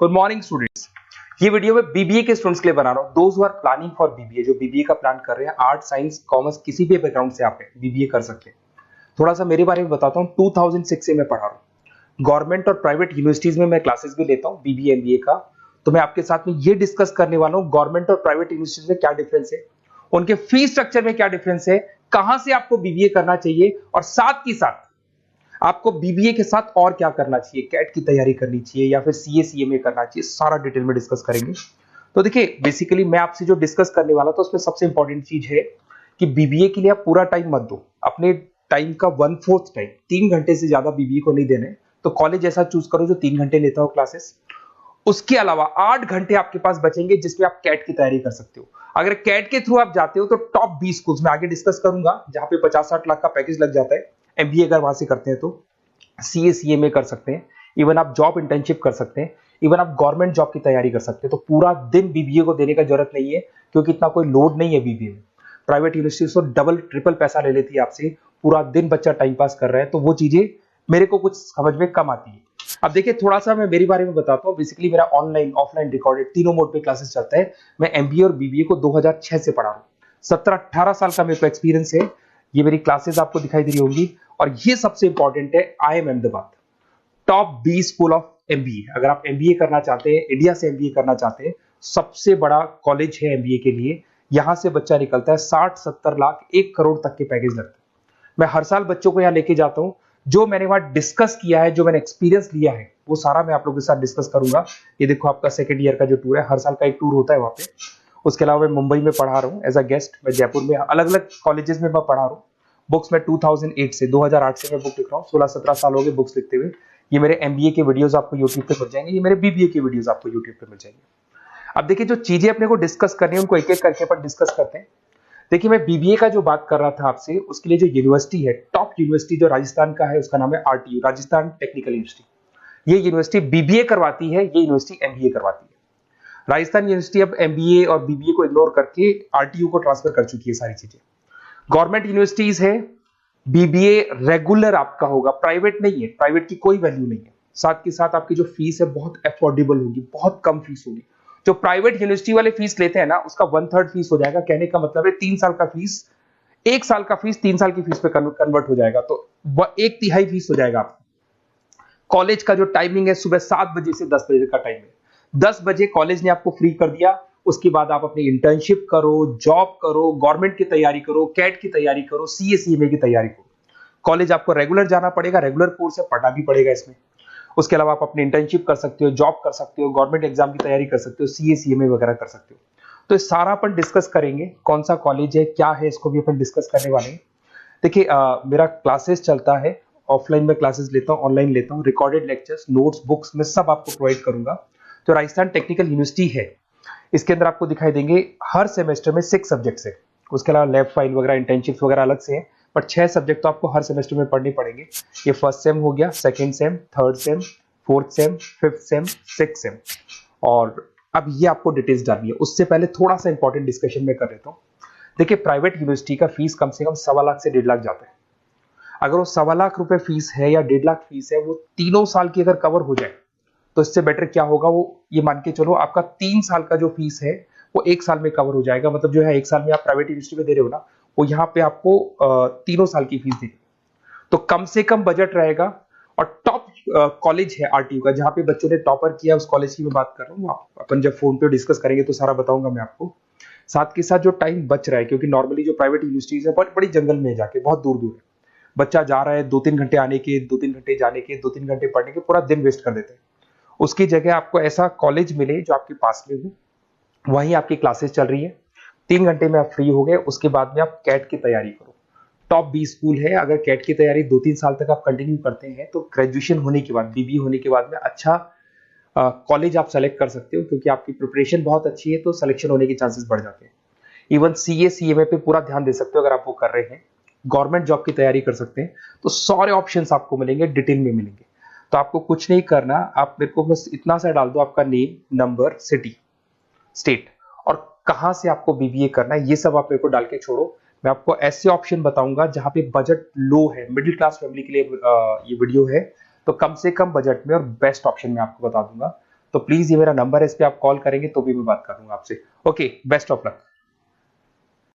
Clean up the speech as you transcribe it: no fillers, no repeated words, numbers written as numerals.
Good morning students. ये video मैं BBA के स्टूडेंट्स के लिए बना रहा हूँ। Those who are planning for BBA, जो बीबीए का प्लान कर रहे हैं, आर्ट साइंस कॉमर्स किसी भी बैकग्राउंड से आप बीबीए कर सकते हैं। थोड़ा सा मेरे बारे में बताता हूँ। 2006 से मैं पढ़ा रहा हूँ। गवर्नमेंट और प्राइवेट यूनिवर्सिटीज में मैं क्लासेस भी लेता हूँ बीबीए एमबीए का। तो मैं आपके साथ में ये डिस्कस करने वाला हूँ गवर्नमेंट और प्राइवेट यूनिवर्सिटीज में क्या डिफरेंस है, उनके फीस स्ट्रक्चर में क्या डिफरेंस है, कहां से आपको बीबीए करना चाहिए और साथ ही साथ आपको बीबीए के साथ और क्या करना चाहिए, कैट की तैयारी करनी चाहिए या फिर सीए सीएमए करना चाहिए, सारा डिटेल में डिस्कस करेंगे। तो देखिए बेसिकली मैं आपसे जो डिस्कस करने वाला था उसमें सबसे इंपॉर्टेंट चीज है कि बीबीए के लिए आप पूरा टाइम मत दो। अपने टाइम का 1/4 टाइम, 3 घंटे से ज्यादा बीबीए को नहीं देने। तो कॉलेज ऐसा चूज करो जो 3 घंटे लेता हो क्लासेस। उसके अलावा 8 घंटे आपके पास बचेंगे जिसमें आप कैट की तैयारी कर सकते हो। अगर कैट के थ्रू आप जाते हो तो टॉप 20 स्कूल्स में आगे डिस्कस करूंगा जहां पे 50-60 लाख का पैकेज लग जाता है। एमबीए अगर वहां से करते हैं तो सीए सीएमए कर सकते हैं, इवन आप जॉब इंटर्नशिप कर सकते हैं, इवन आप गवर्नमेंट जॉब की तैयारी कर सकते हैं। तो पूरा दिन बीबीए को देने का जरूरत नहीं है क्योंकि इतना कोई लोड नहीं है बीबीए में। प्राइवेट यूनिवर्सिटी तो डबल ट्रिपल पैसा ले लेती है आपसे, पूरा दिन बच्चा टाइम पास कर रहा है। तो वो चीजें मेरे को कुछ समझ में कम आती है। अब देखिए थोड़ा सा मैं मेरे बारे में बताता हूँ। बेसिकली मेरा ऑनलाइन ऑफलाइन रिकॉर्डेड तीनों मोड पे क्लासेस चलता है। मैं एमबीए और बीबीए को 2006 से पढ़ा रहा हूँ। 17-18 साल का मेरे को एक्सपीरियंस है। ये मेरी क्लासेस आपको दिखाई दे रही होंगी। और ये सबसे इंपॉर्टेंट है, IIM Ahmedabad top 20 school of MBA. अगर आप एमबीए करना चाहते हैं, इंडिया से एमबीए करना चाहते हैं, सबसे बड़ा कॉलेज है एमबीए के लिए। यहां से बच्चा निकलता है 60-70 लाख 1 करोड़ तक के पैकेज लगते हैं। मैं हर साल बच्चों को यहाँ लेके जाता हूँ। जो मैंने वहां डिस्कस किया है, जो मैंने एक्सपीरियंस लिया है, वो सारा मैं आप लोगों के साथ डिस्कस करूंगा। ये देखो आपका सेकंड ईयर का जो टूर है, हर साल का एक टूर होता है वहां पे। उसके अलावा मैं मुंबई में पढ़ा रहा हूँ एज अ गेस्ट। मैं जयपुर में अलग अलग कॉलेजेस में मैं पढ़ा रहा हूँ। बुक्स में 2008 से मैं बुक लिख रहा हूँ। 16-17 साल हो गए बुक्स लिखते हुए। ये मेरे एमबीए के वीडियोस आपको यूट्यूब पे मिल जाएंगे, ये मेरे बीबीए के वीडियोस आपको यूट्यूब पे मिल जाएंगे। अब देखिए जो चीजें अपने को डिस्कस करनी है उनको एक एक करके अपन डिस्कस करते हैं। देखिए मैं बीबीए का जो बात कर रहा था आपसे, उसके लिए जो यूनिवर्सिटी है, टॉप यूनिवर्सिटी जो राजस्थान का है, उसका नाम है आरटीयू, राजस्थान टेक्निकल यूनिवर्सिटी। ये यूनिवर्सिटी बीबीए करवाती है, ये यूनिवर्सिटी एमबीए करवाती है। राजस्थान यूनिवर्सिटी अब एमबीए और बीबीए को इग्नोर करके आरटीयू को ट्रांसफर कर चुकी है सारी चीजें। गवर्नमेंट यूनिवर्सिटीज है, बीबीए रेगुलर आपका होगा, प्राइवेट नहीं है, प्राइवेट की कोई वैल्यू नहीं है। साथ के साथ आपकी जो फीस है बहुत अफोर्डेबल होगी, बहुत कम फीस होगी। जो प्राइवेट यूनिवर्सिटी वाले फीस लेते हैं ना, उसका 1/3 फीस हो जाएगा। कहने का मतलब है 3 साल का फीस, 1 साल का फीस 3 साल की फीस पे कन्वर्ट हो जाएगा। तो वह 1/3 फीस हो जाएगा आपका। कॉलेज का जो टाइमिंग है सुबह 7 बजे से 10 बजे का टाइम है। 10 बजे कॉलेज ने आपको फ्री कर दिया। उसके बाद आप अपनी इंटर्नशिप करो, जॉब करो, गवर्नमेंट की तैयारी करो, कैट की तैयारी करो, सीए सीएमए की तैयारी करो। कॉलेज आपको रेगुलर जाना पड़ेगा, रेगुलर कोर्स है, पढ़ना भी पड़ेगा इसमें। उसके अलावा आप अपनी इंटर्नशिप कर सकते हो, जॉब कर सकते हो, गवर्नमेंट एग्जाम की तैयारी कर सकते हो, सीए सीएमए वगैरह कर सकते हो। तो ये सारा अपन डिस्कस करेंगे। कौन सा कॉलेज है, क्या है, इसको भी अपन डिस्कस करने वाले हैं। देखिए मेरा क्लासेस चलता है, ऑफलाइन में क्लासेस लेता हूँ, ऑनलाइन लेता हूँ, रिकॉर्डेड लेक्चर्स, नोट्स, बुक्स में सब आपको प्रोवाइड करूंगा। तो राजस्थान टेक्निकल यूनिवर्सिटी है, इसके अंदर आपको दिखाई देंगे हर सेमेस्टर में 6 सब्जेक्ट्स है। उसके अलावा लैब फाइल वगैरह, इंटर्नशिप्स वगैरह अलग से है, बट 6 सब्जेक्ट तो आपको हर सेमेस्टर में पढ़ने पड़ेंगे। ये फर्स्ट सेम हो गया, second same, third same, fourth same, fifth sem, sixth same. और अब ये आपको डिटेल्स डालनी है। उससे पहले थोड़ा सा इंपॉर्टेंट डिस्कशन में कर लेता हूँ। देखिए प्राइवेट यूनिवर्सिटी का फीस कम से कम 1.25 लाख से 1.5 लाख जाता है। अगर वो 1.25 लाख रुपए फीस है या 1.5 लाख फीस है, वो तीनों साल की अगर कवर हो जाए तो इससे बेटर क्या होगा, वो ये मान के चलो आपका 3 साल का जो फीस है वो 1 साल में कवर हो जाएगा। मतलब जो है 1 साल में आप प्राइवेट यूनिवर्सिटी में दे रहे हो ना, वो यहाँ पे आपको तीनों साल की फीस देगी। तो कम से कम बजट रहेगा। और टॉप कॉलेज है आरटीयू का, जहां पे बच्चों ने टॉपर किया, उस कॉलेज की मैं बात कर रहा हूँ। अपन जब फोन पे डिस्कस करेंगे तो सारा बताऊंगा मैं आपको। साथ के साथ जो टाइम बच रहा है, क्योंकि नॉर्मली जो प्राइवेट यूनिवर्सिटीज है बहुत बड़ी जंगल में जाके, बहुत दूर दूर है, बच्चा जा रहा है 2-3 घंटे आने के, 2-3 घंटे जाने के, 2-3 घंटे पढ़ने के, पूरा दिन वेस्ट कर देते हैं। उसकी जगह आपको ऐसा कॉलेज मिले जो आपके पास में हो, वहीं आपकी क्लासेस चल रही है, 3 घंटे में आप फ्री हो गए। उसके बाद में आप कैट की तैयारी करो। टॉप 20 स्कूल है। अगर कैट की तैयारी 2-3 साल तक आप कंटिन्यू करते हैं तो ग्रेजुएशन होने के बाद, बीबीए होने के बाद में अच्छा कॉलेज आप सेलेक्ट कर सकते हो, क्योंकि आपकी प्रिपरेशन बहुत अच्छी है तो सिलेक्शन होने के चांसेस बढ़ जाते हैं। इवन सीए सीएमए पे पूरा ध्यान दे सकते हो अगर आप वो कर रहे हैं। गवर्नमेंट जॉब की तैयारी कर सकते हैं। तो सारे ऑप्शंस आपको मिलेंगे, डिटेल में मिलेंगे। तो आपको कुछ नहीं करना, आप मेरे को बस इतना सा डाल दो, आपका नेम, नंबर, सिटी, स्टेट और कहां से आपको बीबीए करना है, ये सब आप मेरे को डाल के छोड़ो। मैं आपको ऐसे ऑप्शन बताऊंगा जहां पे बजट लो है, मिडिल क्लास फैमिली के लिए ये वीडियो है। तो कम से कम बजट में और बेस्ट ऑप्शन मैं आपको बता दूंगा। तो प्लीज ये मेरा नंबर है, इस पे आप कॉल करेंगे तो भी मैं बात करूंगा आपसे। Okay, best of luck.